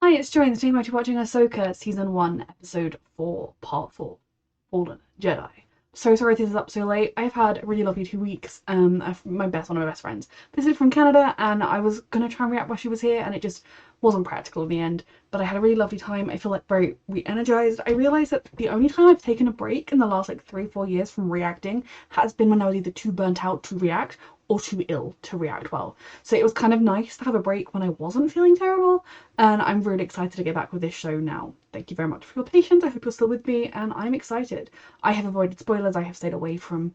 Hi, it's Joy, and today we're watching Ahsoka Season 1, Episode 4, Part 4, Fallen Jedi. So sorry this is up so late. I've had a really lovely 2 weeks. One of my best friends visited from Canada, and I was going to try and react while she was here, and it just wasn't practical in the end. But I had a really lovely time. I feel like very re-energized. I realised that the only time I've taken a break in the last like 3-4 years from reacting has been when I was either too burnt out to react or too ill to react well. So it was kind of nice to have a break when I wasn't feeling terrible, and I'm really excited to get back with this show now. Thank you very much for your patience. I hope you're still with me, and I'm excited. I have avoided spoilers. I have stayed away from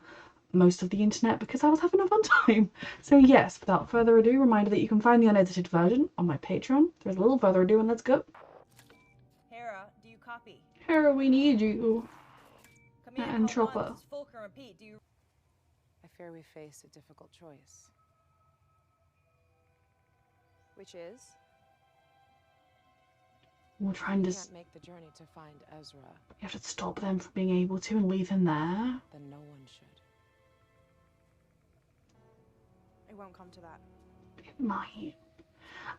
most of the internet because I was having a fun time. So yes, without further ado, reminder that you can find the unedited version on my Patreon. There's a little further ado and let's go. Hera, do you copy? Hera, we need you. Command And call Chopper. one, this is Fulker and Pete. Do you... I fear we face a difficult choice. Which is? We'll try and We just... can't make the journey to find Ezra. You have to stop them from being able to and leave him there. Then no one should. It won't come to that. It might.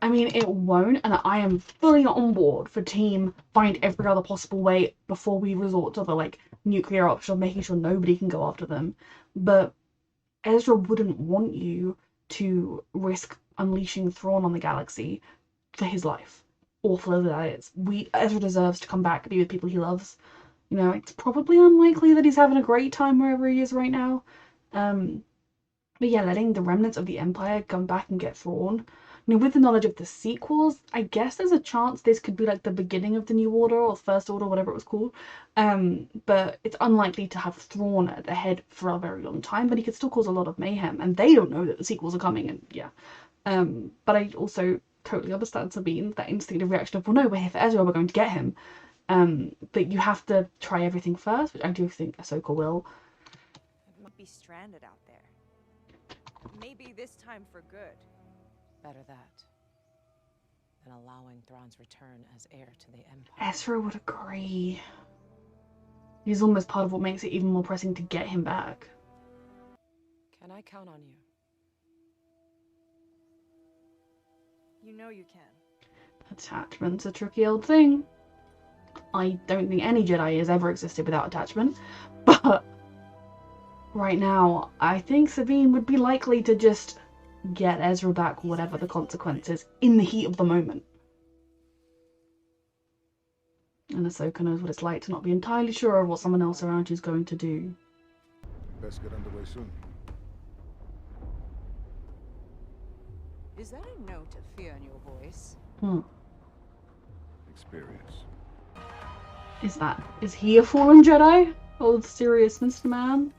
I mean, it won't, and I am fully on board for team find every other possible way before we resort to the, like, nuclear option of making sure nobody can go after them. But Ezra wouldn't want you to risk unleashing Thrawn on the galaxy for his life. Awful as that is. Ezra deserves to come back and be with people he loves. You know, it's probably unlikely that he's having a great time wherever he is right now. But yeah, letting the remnants of the Empire come back and get Thrawn. You know, with the knowledge of the sequels, I guess there's a chance this could be like the beginning of the New Order or First Order, whatever it was called. But it's unlikely to have Thrawn at the head for a very long time, but he could still cause a lot of mayhem, and they don't know that the sequels are coming, and yeah. But I also totally understand Sabine, that instinctive reaction of, well, no, we're here for Ezra, we're going to get him. But you have to try everything first, which I do think Ahsoka will. It might be stranded out there. Maybe this time for good. Better that than allowing Thrawn's return as heir to the Empire. Ezra would agree. He's almost part of what makes it even more pressing to get him back. Can I count on you? You know you can. Attachment's a tricky old thing. I don't think any Jedi has ever existed without attachment, but right now, I think Sabine would be likely to just get Ezra back, whatever the consequences, in the heat of the moment. And Ahsoka knows what it's like to not be entirely sure of what someone else around you is going to do. Best get underway soon. Is that a note of fear in your voice? Experience. Is he a fallen Jedi? Old serious Mr. Man?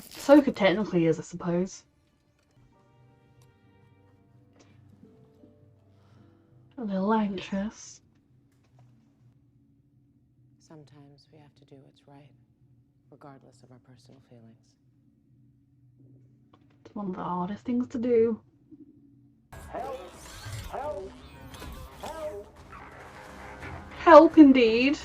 Ahsoka technically is, I suppose. A little anxious. Sometimes we have to do what's right, regardless of our personal feelings. It's one of the hardest things to do. Help! Help! Help! Help, indeed.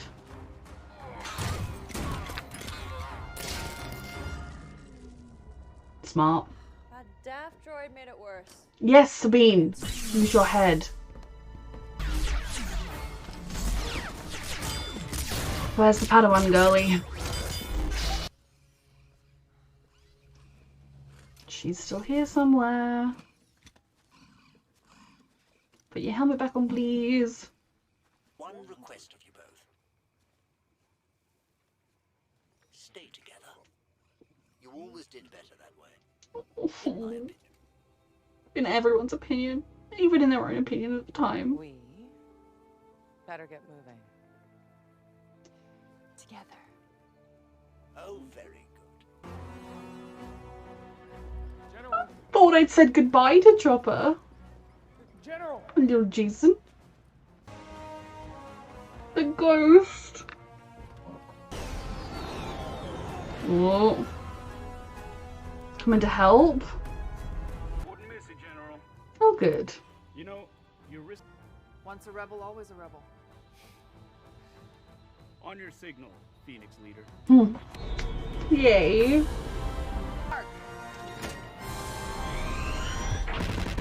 Smart. That daft droid made it worse. Yes, Sabine. Use your head. Where's the Padawan girlie? She's still here somewhere. Put your helmet back on, please. One request of you both. Stay together. You always did better that way, in my opinion. In everyone's opinion. Even in their own opinion at the time. We better get moving. Together. Oh, very good. General! Thought I'd said goodbye to Chopper. General! Little Jason. The ghost. Oh. Coming to help. Wouldn't miss it, General. Oh, good. You know, you risk Once a rebel, always a rebel. on your signal, Phoenix leader. Yay.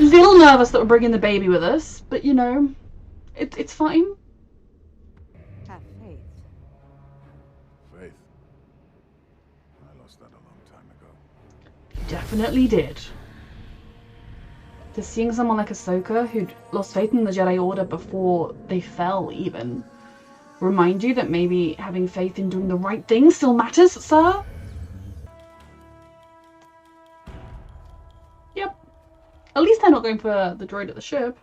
little nervous that we're bringing the baby with us, but you know, it's fine. Have faith. Faith. I lost that a long time ago. Definitely did. Just seeing someone like Ahsoka, who'd lost faith in the Jedi Order before they fell, even, remind you that maybe having faith in doing the right thing still matters, sir? Yep. At least they're not going for the droid at the ship.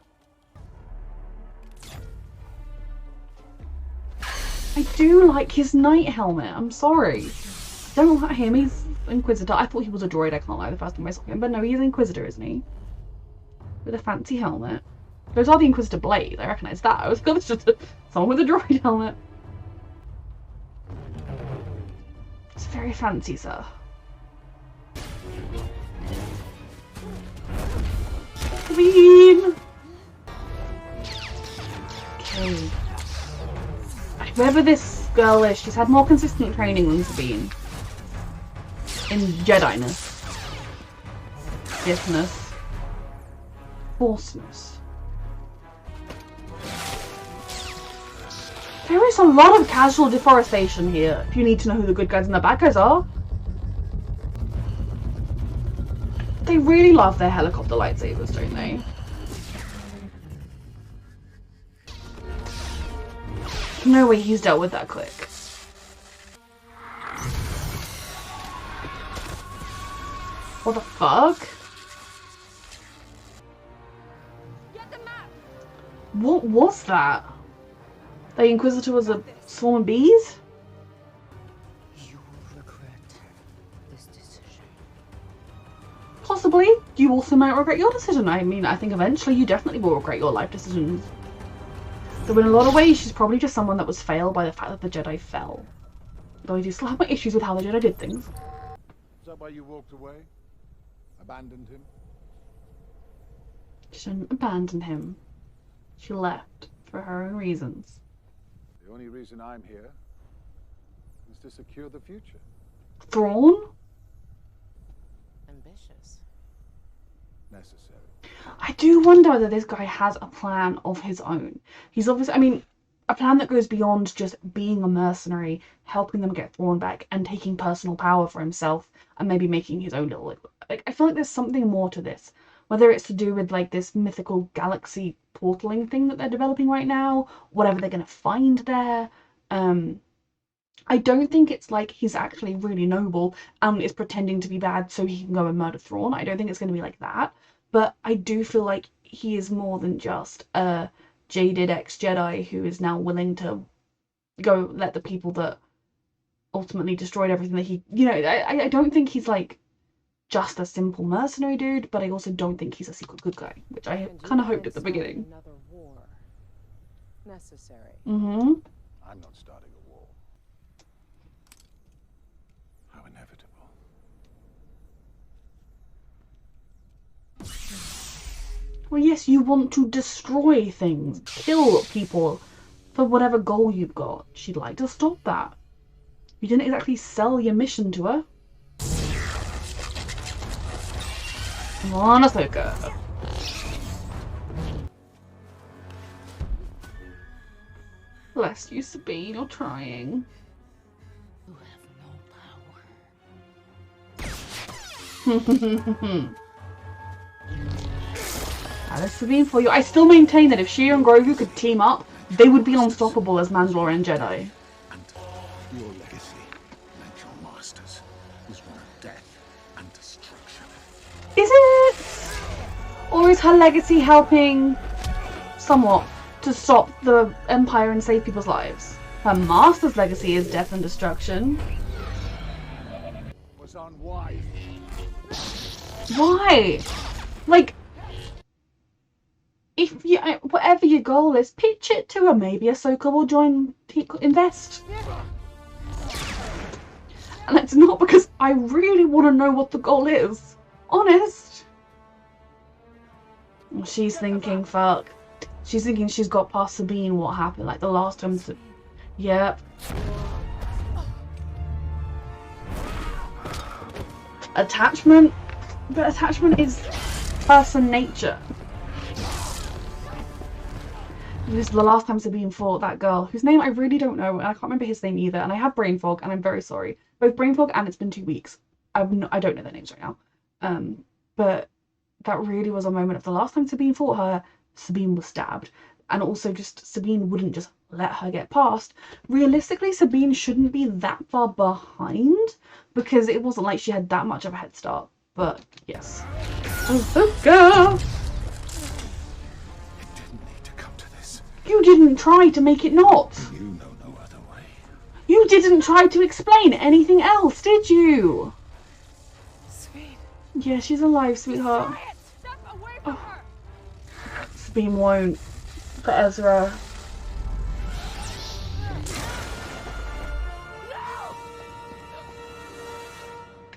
I do like his knight helmet, I'm sorry. Don't like him, he's Inquisitor. I thought he was a droid, I can't lie, the first time I saw him, but no, he's Inquisitor, isn't he? With a fancy helmet. Those are the Inquisitor blades, I recognise that. I was going to just someone with a droid helmet. It's very fancy, sir. Sabine! Okay. Whoever this girl is, she's had more consistent training than Sabine. In Jedi-ness. Sith-ness. Force-ness. There is a lot of casual deforestation here, if you need to know who the good guys and the bad guys are. They really love their helicopter lightsabers, don't they? No way he's dealt with that quick. What the fuck? What was that? The Inquisitor was a swarm of bees? You will regret this decision. Possibly. You also might regret your decision. I mean, I think eventually you definitely will regret your life decisions. Though in a lot of ways, she's probably just someone that was failed by the fact that the Jedi fell. Though I do still have my issues with how the Jedi did things. Is that why you walked away? Abandoned him? She didn't abandon him. She left for her own reasons. The only reason I'm here is to secure the future. Thrawn? Ambitious. Necessary. I do wonder whether this guy has a plan of his own. He's obviously, I mean, a plan that goes beyond just being a mercenary, helping them get Thrawn back, and taking personal power for himself, and maybe making his own little... Like, I feel like there's something more to this. Whether it's to do with, like, this mythical galaxy portaling thing that they're developing right now, whatever they're going to find there. I don't think it's like he's actually really noble and is pretending to be bad so he can go and murder Thrawn. I don't think it's going to be like that. But I do feel like he is more than just a jaded ex-Jedi who is now willing to go let the people that ultimately destroyed everything that he... You know, I don't think he's like just a simple mercenary dude, but I also don't think he's a secret good guy, which I kind of hoped at the beginning. Another war. Necessary. Mm-hmm. I'm not starting a war. How inevitable. Well, yes, you want to destroy things, kill people for whatever goal you've got. She'd like to stop that. You didn't exactly sell your mission to her. Come on, Ahsoka. Bless you, Sabine, you're trying. You have no power. That is Sabine for you. I still maintain that if she and Grogu could team up, they would be unstoppable as Mandalorian Jedi. And your legacy, like your masters, was one of death and destruction. Is it? Or is her legacy helping somewhat to stop the Empire and save people's lives? Her master's legacy is death and destruction. Was unwise. Why? Like, if you, whatever your goal is, pitch it to her. Maybe Ahsoka will join, invest. And it's not because I really want to know what the goal is. Honest. She's thinking, fuck. She's thinking she's got past Sabine. What happened? Like the last time. Yep. Attachment. But attachment is person nature. This is the last time Sabine fought that girl, whose name I really don't know, and I can't remember his name either, and I have brain fog, and I'm very sorry. Both brain fog and it's been 2 weeks. I don't know their names right now. But that really was a moment of the last time Sabine fought her, Sabine was stabbed. And also just Sabine wouldn't just let her get past. Realistically, Sabine shouldn't be that far behind, because it wasn't like she had that much of a head start. But yes. Ahsoka! You didn't try to make it not. You know no other way. You didn't try to explain anything else, did you? Sweet. Yeah, she's alive, sweetheart. Step away from her. Sabine won't. For Ezra.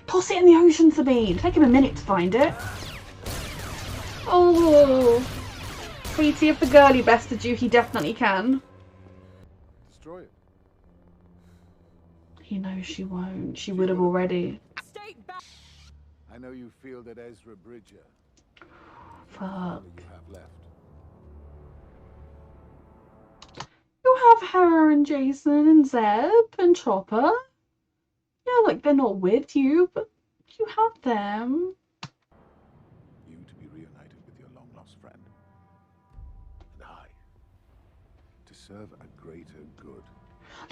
Toss it in the ocean, Sabine. Take him a minute to find it. Oh. Sweetie, if the girlie bested you, he definitely can. Destroy it. He knows she won't. She would have already. Stay back. I know you feel that Ezra Bridger. Fuck. You have left. You have Hera and Jason and Zeb and Chopper. Yeah, like they're not with you, but you have them. You to be reunited with your long-lost friend. And I to serve a greater good.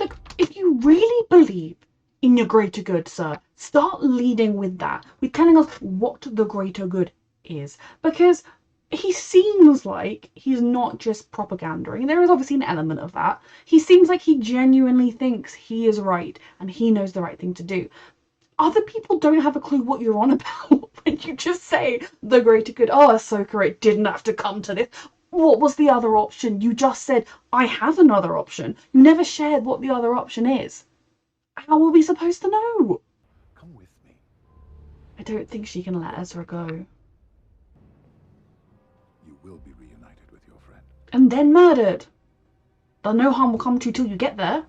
Look, if you really believe in your greater good, sir, start leading with that. With telling us what the greater good is. Because he seems like he's not just propagandering. There is obviously an element of that. He seems like he genuinely thinks he is right and he knows the right thing to do. Other people don't have a clue what you're on about when you just say the greater good. Oh, Ahsoka, it didn't have to come to this. What was the other option? You just said, I have another option. You never shared what the other option is. How are we supposed to know? Come with me. I don't think she can let Ezra go. You will be reunited with your friend. And then murdered. Though no harm will come to you till you get there.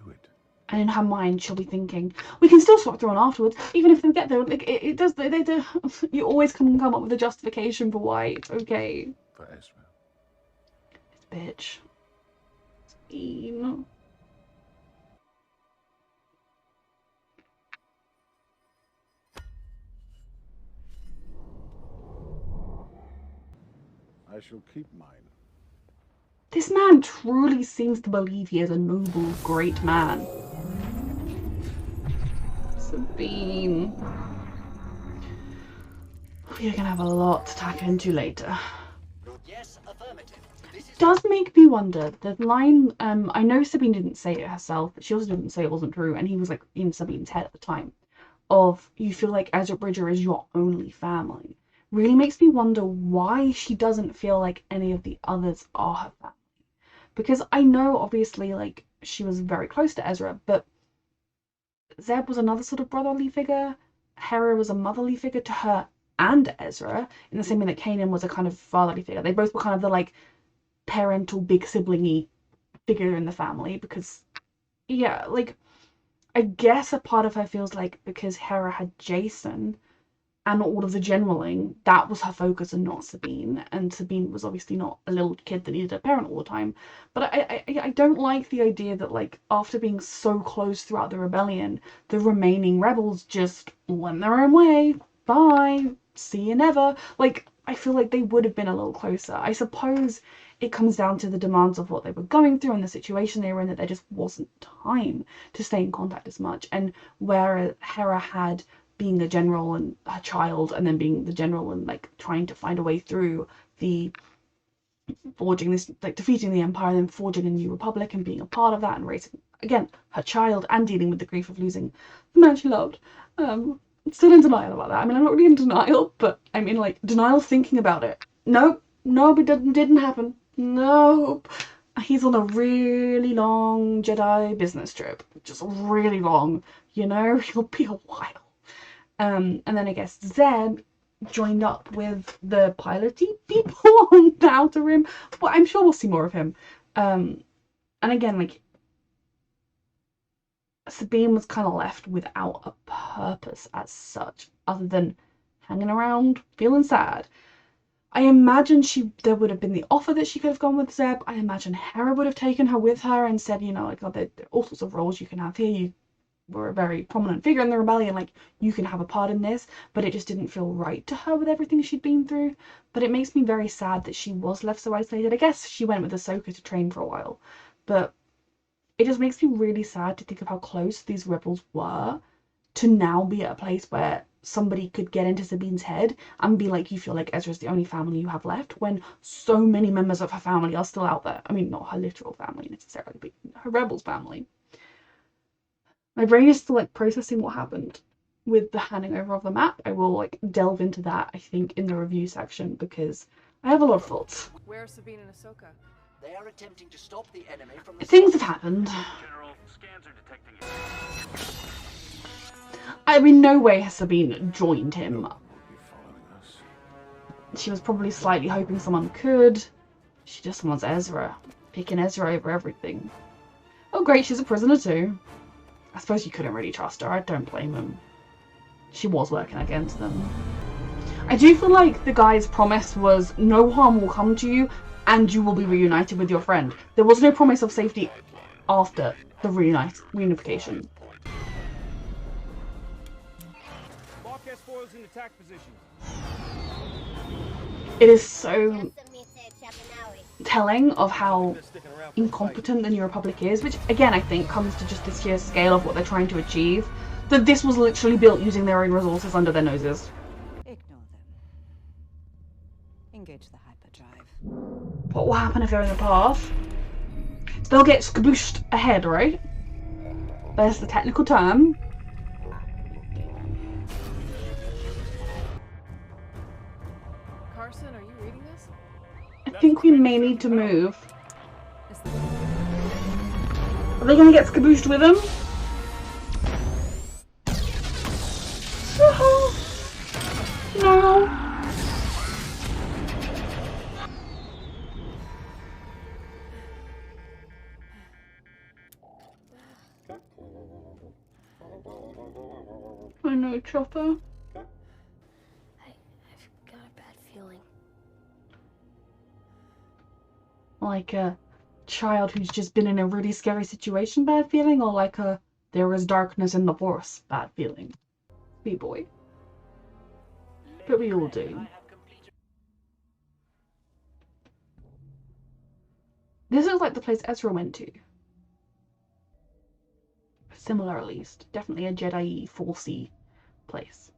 Do it. And in her mind, she'll be thinking, we can still swap through on afterwards, even if they get there. Like, it does. They do. You always come up with a justification for why it's okay. For Ezra. Bitch. Sabine. I shall keep mine. This man truly seems to believe he is a noble, great man. Sabine. We're gonna have a lot to tap into later. Yes, affirmative. This is Does make me wonder. The line, I know Sabine didn't say it herself, but she also didn't say it wasn't true, and he was like in Sabine's head at the time. Of you feel like Ezra Bridger is your only family. Really makes me wonder why she doesn't feel like any of the others are her family. Because I know obviously like she was very close to Ezra, but Zeb was another sort of brotherly figure. Hera was a motherly figure to her and Ezra, in the same way that Kanan was a kind of fatherly figure. They both were kind of the like parental big sibling-y figure in the family, because yeah, like I guess a part of her feels like because Hera had Jason and all of the generaling, that was her focus and not Sabine. And Sabine was obviously not a little kid that needed a parent all the time. But I don't like the idea that like after being so close throughout the rebellion, the remaining rebels just went their own way. Bye. See you never. Like, I feel like they would have been a little closer. I suppose it comes down to the demands of what they were going through and the situation they were in, that there just wasn't time to stay in contact as much. And where Hera had being the general and her child, and then being the general and like trying to find a way through the forging this, like defeating the Empire and then forging a new republic and being a part of that and raising again her child and dealing with the grief of losing the man she loved. Still in denial about that. I mean, I'm not really in denial, but I'm in like denial thinking about it. Nope, it didn't happen. Nope. He's on a really long Jedi business trip, just really long. You know, he'll be a while. And then I guess Zeb joined up with the piloty people on the Outer Rim. Well, I'm sure we'll see more of him. And again, like, Sabine was kind of left without a purpose as such, other than hanging around, feeling sad. I imagine there would have been the offer that she could have gone with Zeb. I imagine Hera would have taken her with her and said, you know, like, oh, there are all sorts of roles you can have here. You were a very prominent figure in the rebellion, like, you can have a part in this, but it just didn't feel right to her with everything she'd been through. But it makes me very sad that she was left so isolated. I guess she went with Ahsoka to train for a while, but it just makes me really sad to think of how close these rebels were to now be at a place where somebody could get into Sabine's head and be like, you feel like Ezra's the only family you have left, when so many members of her family are still out there. I mean, not her literal family necessarily, but her rebels family. My brain is still like processing what happened with the handing over of the map. I will like delve into that, I think, in the review section, because I have a lot of thoughts. Where are Sabine and Ahsoka? They are attempting to stop the enemy from the Things have happened. General, scans are detecting it. I mean, no way has Sabine joined him. Will be following us. She was probably slightly hoping someone could. She just wants Ezra. Picking Ezra over everything. Oh great, she's a prisoner too. I suppose you couldn't really trust her. I don't blame him. She was working against them. I do feel like the guy's promise was no harm will come to you and you will be reunited with your friend. There was no promise of safety after the reunification. Lock S-foils in attack position. It is so telling of how incompetent the New Republic is, which again I think comes to just the sheer scale of what they're trying to achieve. That this was literally built using their own resources under their noses. Ignore them. Engage the hyperdrive. What will happen if they're in the path? They'll get skabooshed ahead, right? There's the technical term. Carson, are you reading this? I think we may need to move. Are they gonna get skabooshed with them? No. I know, Chopper. I've got a bad feeling. Like a child who's just been in a really scary situation bad feeling, or like a there is darkness in the force bad feeling? Be boy. But we all do. This is like the place Ezra went to. Similar at least. Definitely a Jedi Forcey place.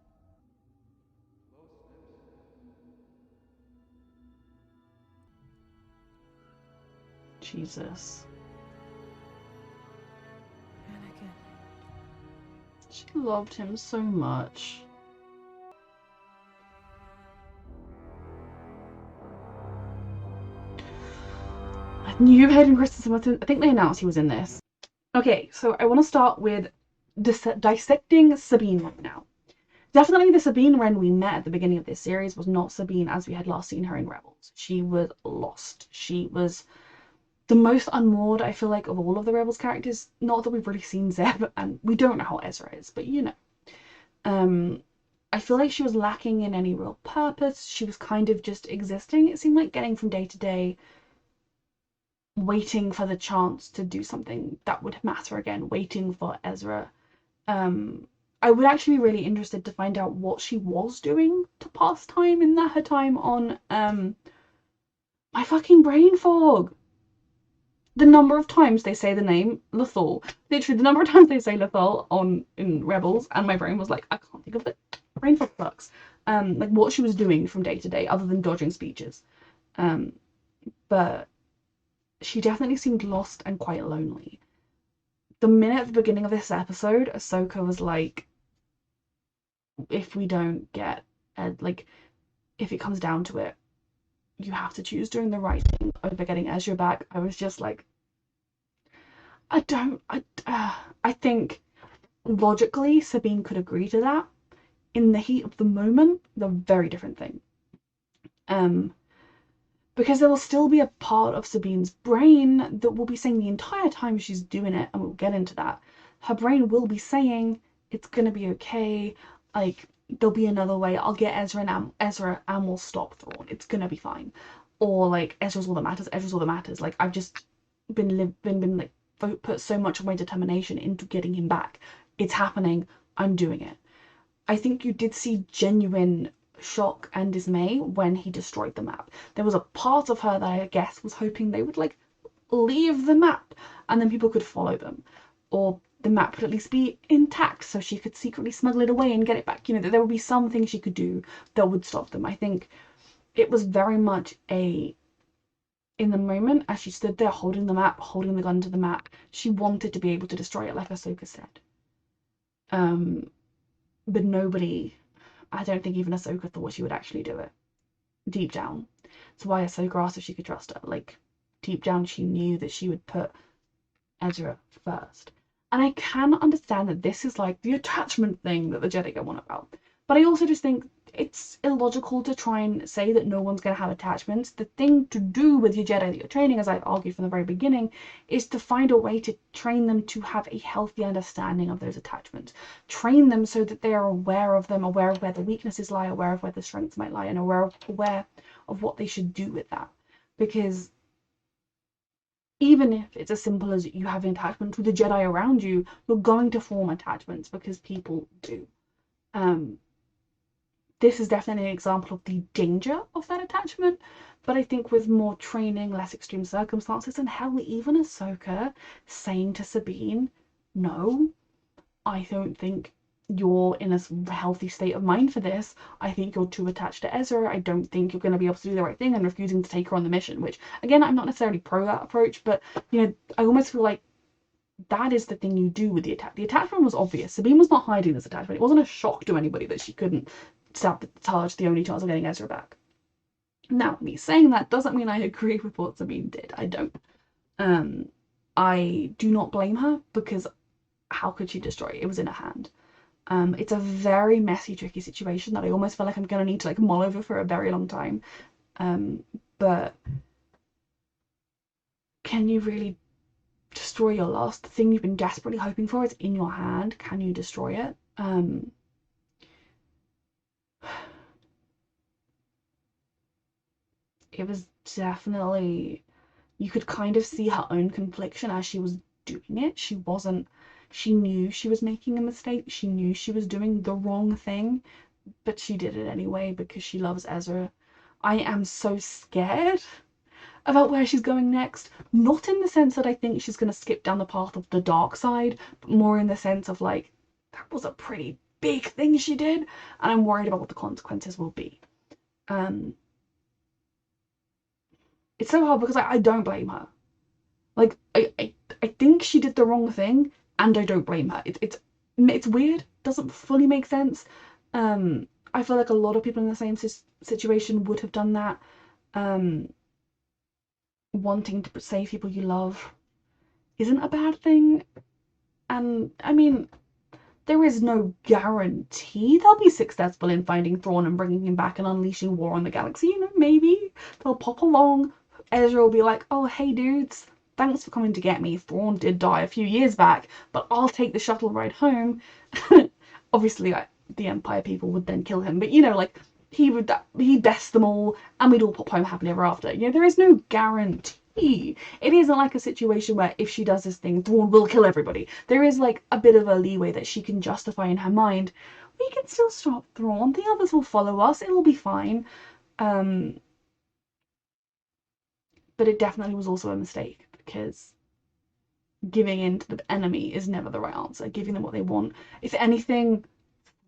Jesus. Anakin. She loved him so much. I knew Hayden Christensen. I think they announced he was in this. Okay, so I want to start with dissecting Sabine right now. Definitely the Sabine Wren we met at the beginning of this series was not Sabine as we had last seen her in Rebels. She was lost. She was the most unmoored, I feel like, of all of the Rebels characters. Not that we've really seen Zeb, and we don't know how Ezra is, but you know. I feel like she was lacking in any real purpose. She was kind of just existing. It seemed like getting from day to day, waiting for the chance to do something that would matter again, waiting for Ezra. I would actually be really interested to find out what she was doing to pass time in her time on my fucking brain fog. The number of times they say the name Lothal, literally the number of times they say Lothal in Rebels, and my brain was like, I can't think of it. Brain fog sucks. Like what she was doing from day to day, other than dodging speeches. But she definitely seemed lost and quite lonely. The minute at the beginning of this episode, Ahsoka was like, if we don't get, if it comes down to it, you have to choose doing the right thing over getting Ezra back. I was just like, I think logically Sabine could agree to that. In the heat of the moment, they're a very different thing. Because there will still be a part of Sabine's brain that will be saying the entire time she's doing it, and we'll get into that, her brain will be saying, it's gonna be okay, like, there'll be another way. I'll get Ezra and we'll stop Thrawn. It's gonna be fine. Or like Ezra's all that matters. Ezra's all that matters. Like I've just been like put so much of my determination into getting him back. It's happening. I'm doing it. I think you did see genuine shock and dismay when he destroyed the map. There was a part of her that I guess was hoping they would like leave the map and then people could follow them, or the map would at least be intact so she could secretly smuggle it away and get it back. You know, there would be something she could do that would stop them. I think it was very much in the moment as she stood there holding the map, holding the gun to the map, she wanted to be able to destroy it like Ahsoka said. But nobody, I don't think even Ahsoka thought she would actually do it. Deep down. That's why Ahsoka asked if she could trust her. Like, deep down she knew that she would put Ezra first. And I can understand that this is like the attachment thing that the Jedi go on about. But I also just think it's illogical to try and say that no one's going to have attachments. The thing to do with your Jedi that you're training, as I've argued from the very beginning, is to find a way to train them to have a healthy understanding of those attachments. Train them so that they are aware of them, aware of where the weaknesses lie, aware of where the strengths might lie, and aware of what they should do with that. Because even if it's as simple as you have an attachment to the Jedi around you, you're going to form attachments because people do. This is definitely an example of the danger of that attachment, but I think with more training, less extreme circumstances, and hell, even Ahsoka saying to Sabine, no, I don't think you're in a healthy state of mind for this. I think you're too attached to Ezra. I don't think you're going to be able to do the right thing, and refusing to take her on the mission, which, again, I'm not necessarily pro that approach, but, you know, I almost feel like that is the thing you do with the attachment. The attachment was obvious. Sabine was not hiding this attachment. It wasn't a shock to anybody that she couldn't sabotage the only chance of getting Ezra back. Now, me saying that doesn't mean I agree with what Sabine did. I don't. I do not blame her, because how could she destroy it? It was in her hand. It's a very messy, tricky situation that I almost feel like I'm gonna need to like mull over for a very long time. But can you really destroy your last thing you've been desperately hoping for? It's in your hand. Can you destroy it? It was definitely, you could kind of see her own confliction as she was doing it. She knew she was making a mistake. She knew she was doing the wrong thing, but she did it anyway because she loves Ezra. I am so scared about where she's going next. Not in the sense that I think she's going to skip down the path of the dark side, but more in the sense of like, that was a pretty big thing she did, and I'm worried about what the consequences will be. It's so hard because I don't blame her. Like, I think she did the wrong thing, and I don't blame her. It's weird. Doesn't fully make sense. I feel like a lot of people in the same situation would have done that. Wanting to save people you love isn't a bad thing. And, I mean, there is no guarantee they'll be successful in finding Thrawn and bringing him back and unleashing war on the galaxy. You know, maybe they'll pop along. Ezra will be like, oh, hey dudes, thanks for coming to get me. Thrawn did die a few years back, but I'll take the shuttle ride home. Obviously, the Empire people would then kill him, but you know, like, he'd best them all, and we'd all pop home happily ever after. You know, there is no guarantee. It isn't like a situation where if she does this thing, Thrawn will kill everybody. There is like a bit of a leeway that she can justify in her mind. We can still stop Thrawn. The others will follow us. It'll be fine. But it definitely was also a mistake, because giving in to the enemy is never the right answer. Giving them what they want. If anything,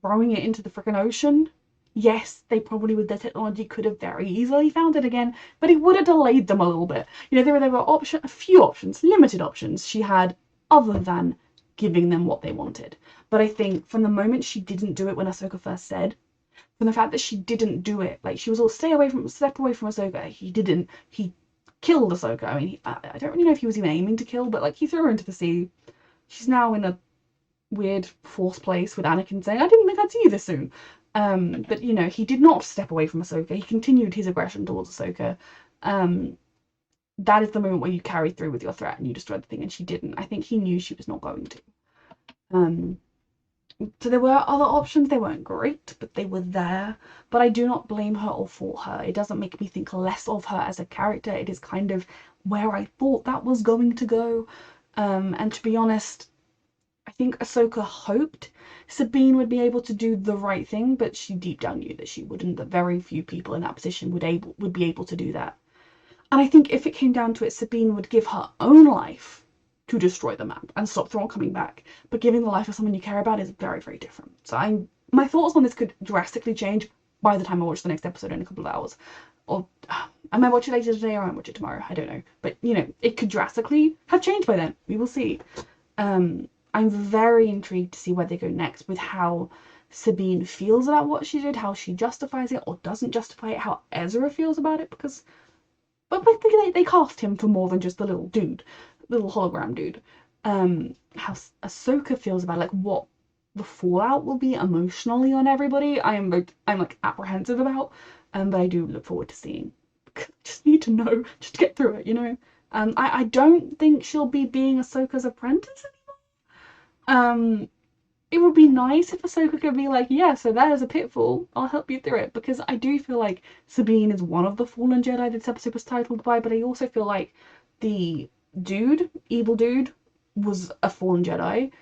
throwing it into the freaking ocean, yes, they probably with their technology could have very easily found it again, but it would have delayed them a little bit. You know, there were a few options, limited options she had other than giving them what they wanted. But I think from the moment she didn't do it when Ahsoka first said, from the fact that she didn't do it, like she was all step away from Ahsoka, he didn't. He killed Ahsoka. I mean, I don't really know if he was even aiming to kill, but like he threw her into the sea. She's now in a weird fourth place with Anakin saying, I didn't think I'd see you this soon. But you know, he did not step away from Ahsoka. He continued his aggression towards Ahsoka. That is the moment where you carry through with your threat and you destroy the thing, and she didn't. I think he knew she was not going to. So there were other options. They weren't great, but they were there. But I do not blame her or fault her. It doesn't make me think less of her as a character. It is kind of where I thought that was going to go. And to be honest, I think Ahsoka hoped Sabine would be able to do the right thing, but she deep down knew that she wouldn't. That very few people in that position would be able to do that. And I think if it came down to it, Sabine would give her own life to destroy the map and stop Thrawn coming back. But giving the life of someone you care about is very, very different. So my thoughts on this could drastically change by the time I watch the next episode in a couple of hours. Or I might watch it later today or I might watch it tomorrow. I don't know. But, you know, it could drastically have changed by then. We will see. I'm very intrigued to see where they go next with how Sabine feels about what she did, how she justifies it or doesn't justify it, how Ezra feels about it, because but they cast him for more than just the little hologram dude. How Ahsoka feels about it, like what the fallout will be emotionally on everybody. I'm like apprehensive about, but I do look forward to seeing. Just need to know, just to get through it, you know. I don't think she'll be being Ahsoka's apprentice anymore. It would be nice if Ahsoka could be like, yeah, so that is a pitfall, I'll help you through it, because I do feel like Sabine is one of the fallen Jedi this episode was titled by, but I also feel like the evil dude, was a fallen Jedi.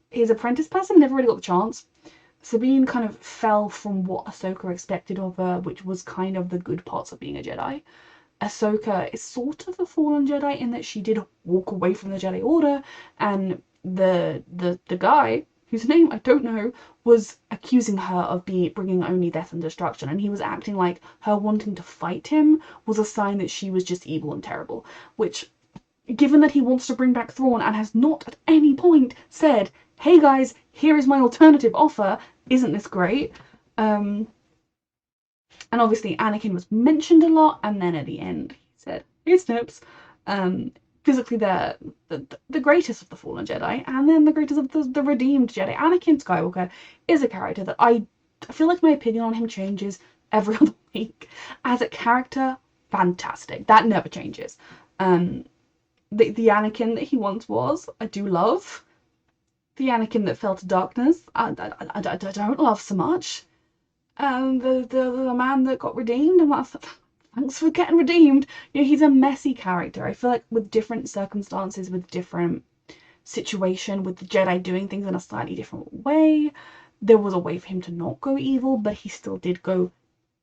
His apprentice person never really got the chance. Sabine kind of fell from what Ahsoka expected of her, which was kind of the good parts of being a Jedi. Ahsoka is sort of a fallen Jedi in that she did walk away from the Jedi Order, and the guy, whose name I don't know, was accusing her of bringing only death and destruction, and he was acting like her wanting to fight him was a sign that she was just evil and terrible, which, given that he wants to bring back Thrawn and has not at any point said, hey guys, here is my alternative offer, isn't this great? And obviously Anakin was mentioned a lot, and then at the end he said, hey Snips, physically the greatest of the fallen Jedi, and then the greatest of the redeemed Jedi. Anakin Skywalker is a character that I feel like my opinion on him changes every other week. As a character, fantastic. That never changes. The Anakin that he once was, I do love. The Anakin that fell to darkness, I don't love so much. And the man that got redeemed, and that's thanks for getting redeemed. You know, he's a messy character. I feel like with different circumstances, with different situation, with the Jedi doing things in a slightly different way, there was a way for him to not go evil, but he still did go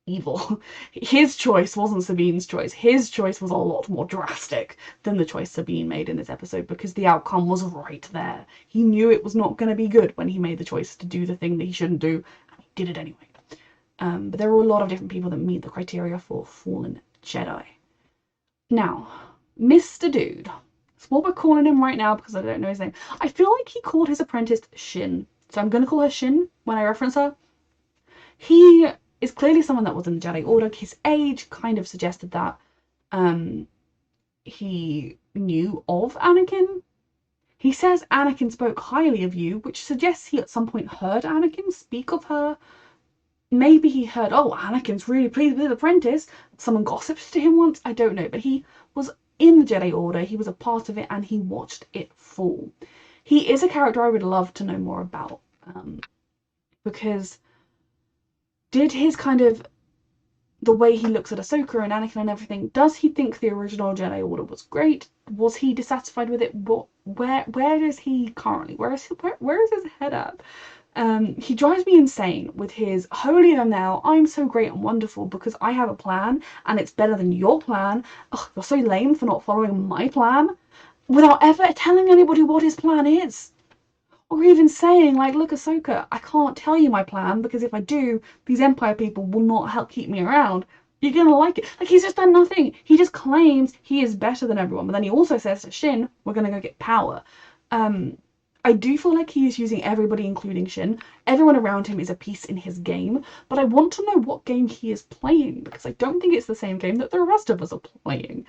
evil. His choice wasn't Sabine's choice. His choice was a lot more drastic than the choice Sabine made in this episode, because the outcome was right there. He knew it was not going to be good when he made the choice to do the thing that he shouldn't do, and he did it anyway. But there are a lot of different people that meet the criteria for fallen Jedi. Now, Mr. Dude. That's what we're calling him right now because I don't know his name. I feel like he called his apprentice Shin, so I'm going to call her Shin when I reference her. He is clearly someone that was in the Jedi Order. His age kind of suggested that he knew of Anakin. He says Anakin spoke highly of you, which suggests he at some point heard Anakin speak of her. Maybe he heard, oh, Anakin's really pleased with his apprentice. Someone gossiped to him once. I don't know. But he was in the Jedi Order. He was a part of it and he watched it fall. He is a character I would love to know more about. Because did his kind of, the way he looks at Ahsoka and Anakin and everything, does he think the original Jedi Order was great? Was he dissatisfied with it? Where is he currently? Where is his head at? He drives me insane with his holier than thou, I'm so great and wonderful because I have a plan and it's better than your plan. Ugh, you're so lame for not following my plan, without ever telling anybody what his plan is. Or even saying, like, look, Ahsoka, I can't tell you my plan because if I do, these Empire people will not help keep me around. You're gonna like it. Like, he's just done nothing. He just claims he is better than everyone, but then he also says to Shin, we're gonna go get power. I do feel like he is using everybody, including Shin. Everyone around him is a piece in his game, but I want to know what game he is playing, because I don't think it's the same game that the rest of us are playing.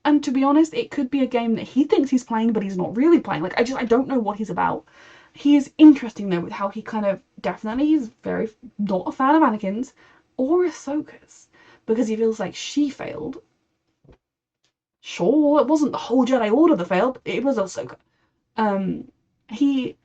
And to be honest, it could be a game that he thinks he's playing, but he's not really playing. Like, I don't know what he's about. He is interesting, though, with how he kind of, definitely is very not a fan of Anakin's or Ahsoka's, because he feels like she failed. Sure, it wasn't the whole Jedi Order that failed, it was Ahsoka. He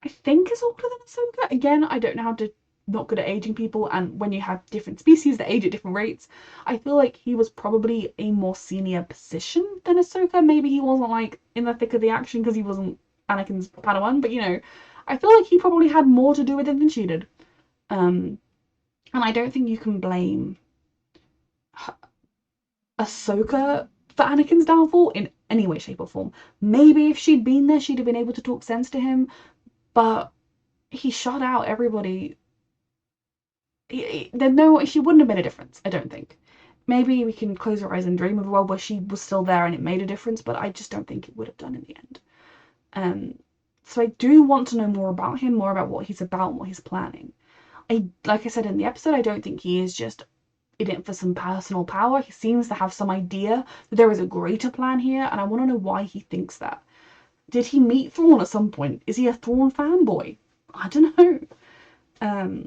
I think is older than Ahsoka. Again, I don't know how to, not good at aging people, and when you have different species that age at different rates, I feel like he was probably a more senior position than Ahsoka. Maybe he wasn't like in the thick of the action because he wasn't Anakin's Padawan, but you know, I feel like he probably had more to do with it than she did. And I don't think you can blame Ahsoka for Anakin's downfall in any way, shape, or form. Maybe if she'd been there, she'd have been able to talk sense to him, but he shut out everybody. She wouldn't have made a difference, I don't think. Maybe we can close our eyes and dream of a world where she was still there and it made a difference, but I just don't think it would have done in the end. So I do want to know more about him, more about what he's about and what he's planning. Like I said in the episode, I don't think he is just in it for some personal power. He seems to have some idea that there is a greater plan here, and I want to know why he thinks that. Did he meet Thrawn at some point? Is he a Thrawn fanboy? I don't know.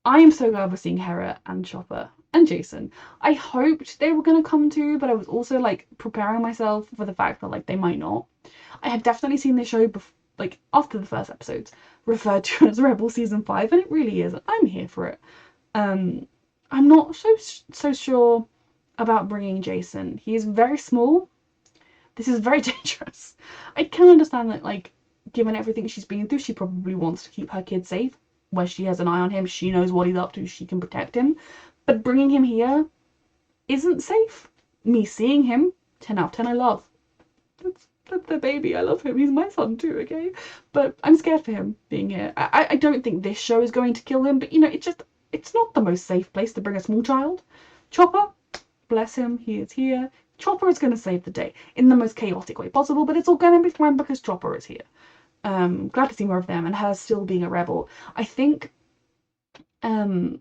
I am so glad we're seeing Hera and Chopper and Jason. I hoped they were going to come too, but I was also like preparing myself for the fact that like they might not. I have definitely seen this show like after the first episodes referred to as Rebel Season 5, and it really is. I'm here for it. I'm not so sure about bringing Jason. He is very small. This is very dangerous. I can understand that, like, given everything she's been through, she probably wants to keep her kid safe. Where she has an eye on him, she knows what he's up to, she can protect him. But bringing him here isn't safe. Me seeing him, 10 out of 10 I love. That's the baby, I love him. He's my son too, okay? But I'm scared for him being here. I don't think this show is going to kill him, but you know, it's not the most safe place to bring a small child. Chopper, bless him, he is here. Chopper is going to save the day in the most chaotic way possible, but it's all going to be fine because Chopper is here. Glad to see more of them and her still being a rebel. I think I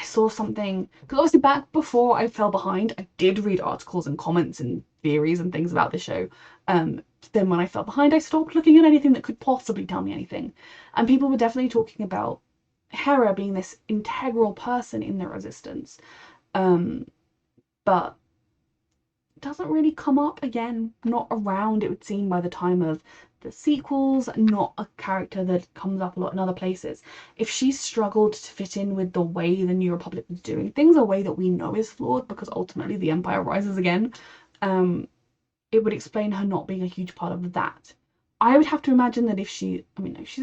saw something, because obviously back before I fell behind, I did read articles and comments and theories and things about the show. Then when I fell behind, I stopped looking at anything that could possibly tell me anything. And people were definitely talking about Hera being this integral person in the Resistance. But doesn't really come up again, not around, it would seem, by the time of the sequels, not a character that comes up a lot in other places. If she's struggled to fit in with the way the New Republic is doing things, a way that we know is flawed because ultimately the Empire rises again, it would explain her not being a huge part of that. I would have to imagine that if she's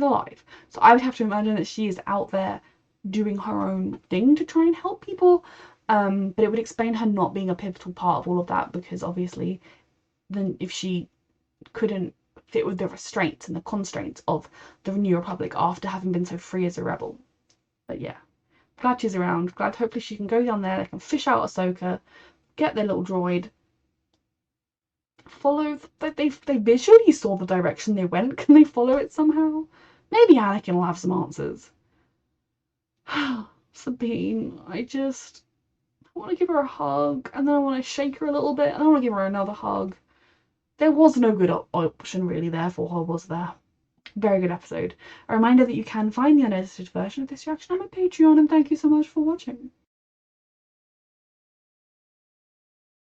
alive, so I would have to imagine that she is out there doing her own thing to try and help people. But it would explain her not being a pivotal part of all of that, because obviously then if she couldn't fit with the restraints and the constraints of the New Republic after having been so free as a rebel. But yeah, glad she's around. Glad hopefully she can go down there, they can fish out Ahsoka, get their little droid, follow, they visually saw the direction they went. Can they follow it somehow? Maybe Anakin will have some answers. Sabine, I want to give her a hug, and then I want to shake her a little bit, and I want to give her another hug. There was no good option really there for her, was there? Very good episode. A reminder that you can find the unedited version of this reaction on my Patreon, and thank you so much for watching.